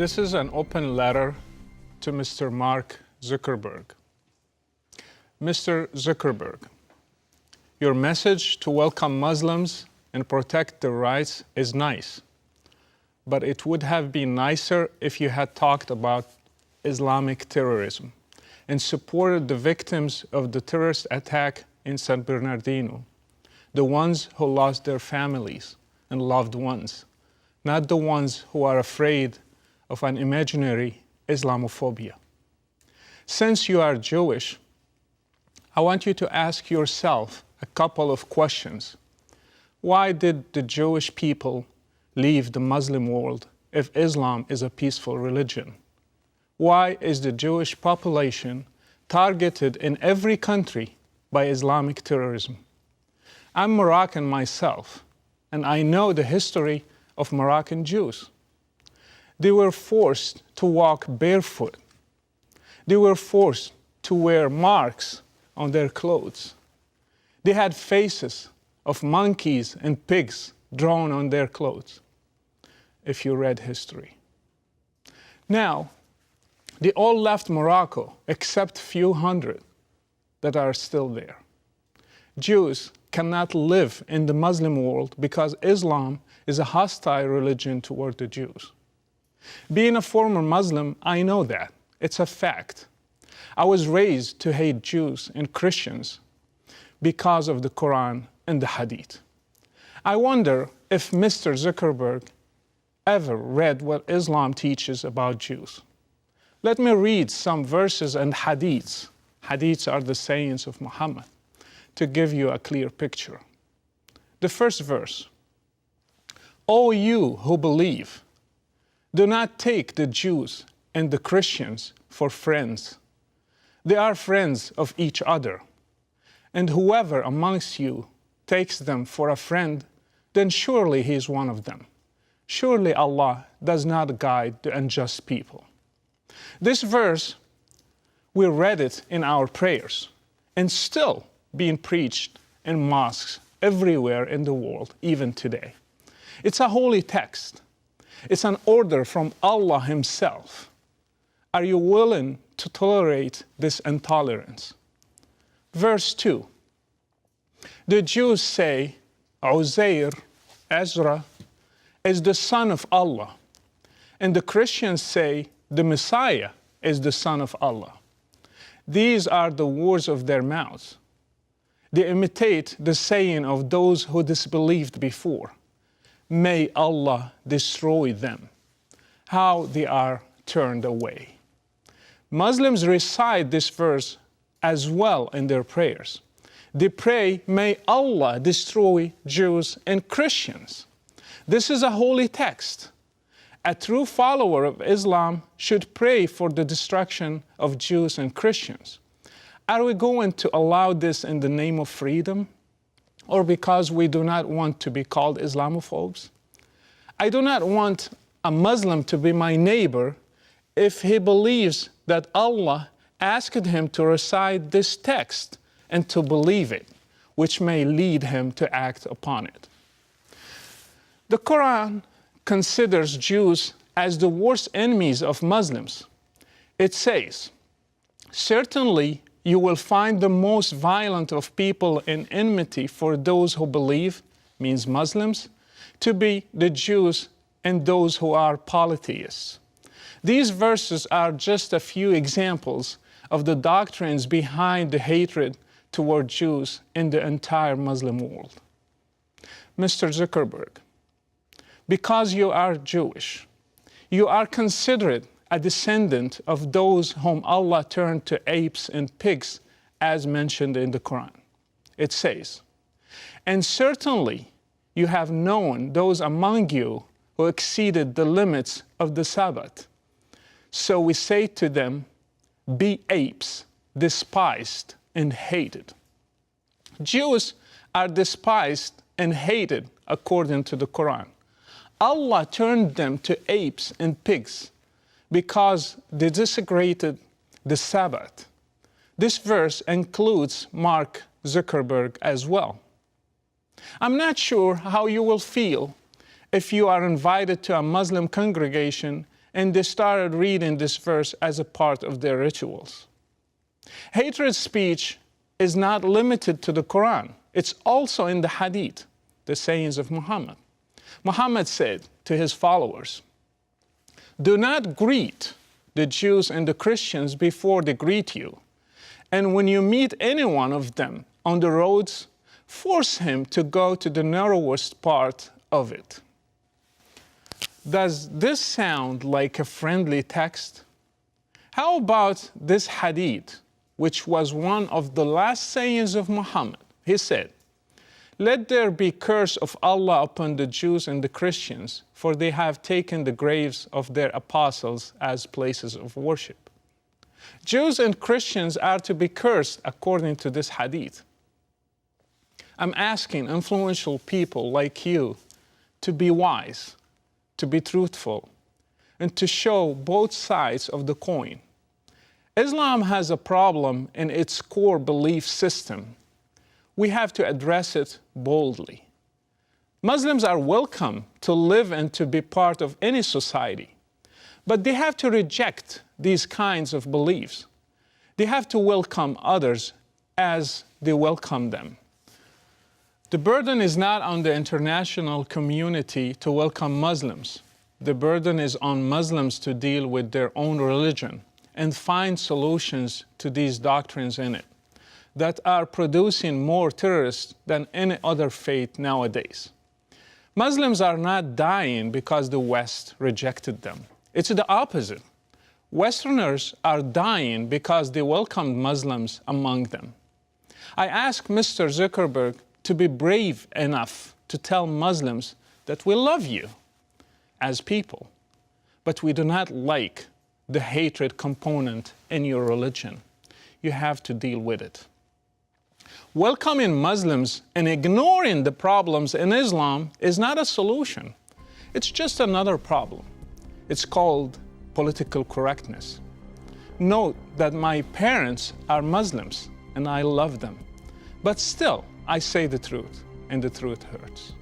This is an open letter to Mr. Mark Zuckerberg. Mr. Zuckerberg, your message to welcome Muslims and protect their rights is nice, but it would have been nicer if you had talked about Islamic terrorism and supported the victims of the terrorist attack in San Bernardino, the ones who lost their families and loved ones, not the ones who are afraid of an imaginary Islamophobia. Since you are Jewish, I want you to ask yourself a couple of questions. Why did the Jewish people leave the Muslim world if Islam is a peaceful religion? Why is the Jewish population targeted in every country by Islamic terrorism? I'm Moroccan myself, and I know the history of Moroccan Jews. They were forced to walk barefoot. They were forced to wear marks on their clothes. They had faces of monkeys and pigs drawn on their clothes, if you read history. Now, they all left Morocco except few hundred that are still there. Jews cannot live in the Muslim world because Islam is a hostile religion toward the Jews. Being a former Muslim, I know that. It's a fact. I was raised to hate Jews and Christians because of the Quran and the Hadith. I wonder if Mr. Zuckerberg ever read what Islam teaches about Jews. Let me read some verses and hadiths. Hadiths are the sayings of Muhammad, to give you a clear picture. The first verse, O you who believe, do not take the Jews and the Christians for friends. They are friends of each other. And whoever amongst you takes them for a friend, then surely he is one of them. Surely Allah does not guide the unjust people. This verse, we read it in our prayers and still being preached in mosques everywhere in the world, even today. It's a holy text. It's an order from Allah Himself. Are you willing to tolerate this intolerance? Verse 2. The Jews say, Uzair, Ezra, is the son of Allah. And the Christians say, the Messiah is the son of Allah. These are the words of their mouths. They imitate the saying of those who disbelieved before. May Allah destroy them. How they are turned away. Muslims recite this verse as well in their prayers. They pray, may Allah destroy Jews and Christians. This is a holy text. A true follower of Islam should pray for the destruction of Jews and Christians. Are we going to allow this in the name of freedom? Or because we do not want to be called Islamophobes? I do not want a Muslim to be my neighbor if he believes that Allah asked him to recite this text and to believe it, which may lead him to act upon it. The Quran considers Jews as the worst enemies of Muslims. It says, certainly you will find the most violent of people in enmity for those who believe, means Muslims, to be the Jews and those who are polytheists. These verses are just a few examples of the doctrines behind the hatred toward Jews in the entire Muslim world. Mr. Zuckerberg, because you are Jewish, you are considered a descendant of those whom Allah turned to apes and pigs, as mentioned in the Quran. It says, and certainly you have known those among you who exceeded the limits of the Sabbath. So we say to them, be apes, despised and hated. Jews are despised and hated according to the Quran. Allah turned them to apes and pigs because they desecrated the Sabbath. This verse includes Mark Zuckerberg as well. I'm not sure how you will feel if you are invited to a Muslim congregation and they started reading this verse as a part of their rituals. Hatred speech is not limited to the Quran. It's also in the Hadith, the sayings of Muhammad. Muhammad said to his followers, "Do not greet the Jews and the Christians before they greet you. And when you meet any one of them on the roads, force him to go to the narrowest part of it." Does this sound like a friendly text? How about this hadith, which was one of the last sayings of Muhammad? He said, "Let there be curse of Allah upon the Jews and the Christians, for they have taken the graves of their apostles as places of worship." Jews and Christians are to be cursed according to this hadith. I'm asking influential people like you to be wise, to be truthful, and to show both sides of the coin. Islam has a problem in its core belief system. We have to address it boldly. Muslims are welcome to live and to be part of any society, but they have to reject these kinds of beliefs. They have to welcome others as they welcome them. The burden is not on the international community to welcome Muslims. The burden is on Muslims to deal with their own religion and find solutions to these doctrines in it that are producing more terrorists than any other faith nowadays. Muslims are not dying because the West rejected them. It's the opposite. Westerners are dying because they welcomed Muslims among them. I ask Mr. Zuckerberg to be brave enough to tell Muslims that we love you as people, but we do not like the hatred component in your religion. You have to deal with it. Welcoming Muslims and ignoring the problems in Islam is not a solution. It's just another problem. It's called political correctness. Note that my parents are Muslims and I love them. But still, I say the truth, and the truth hurts.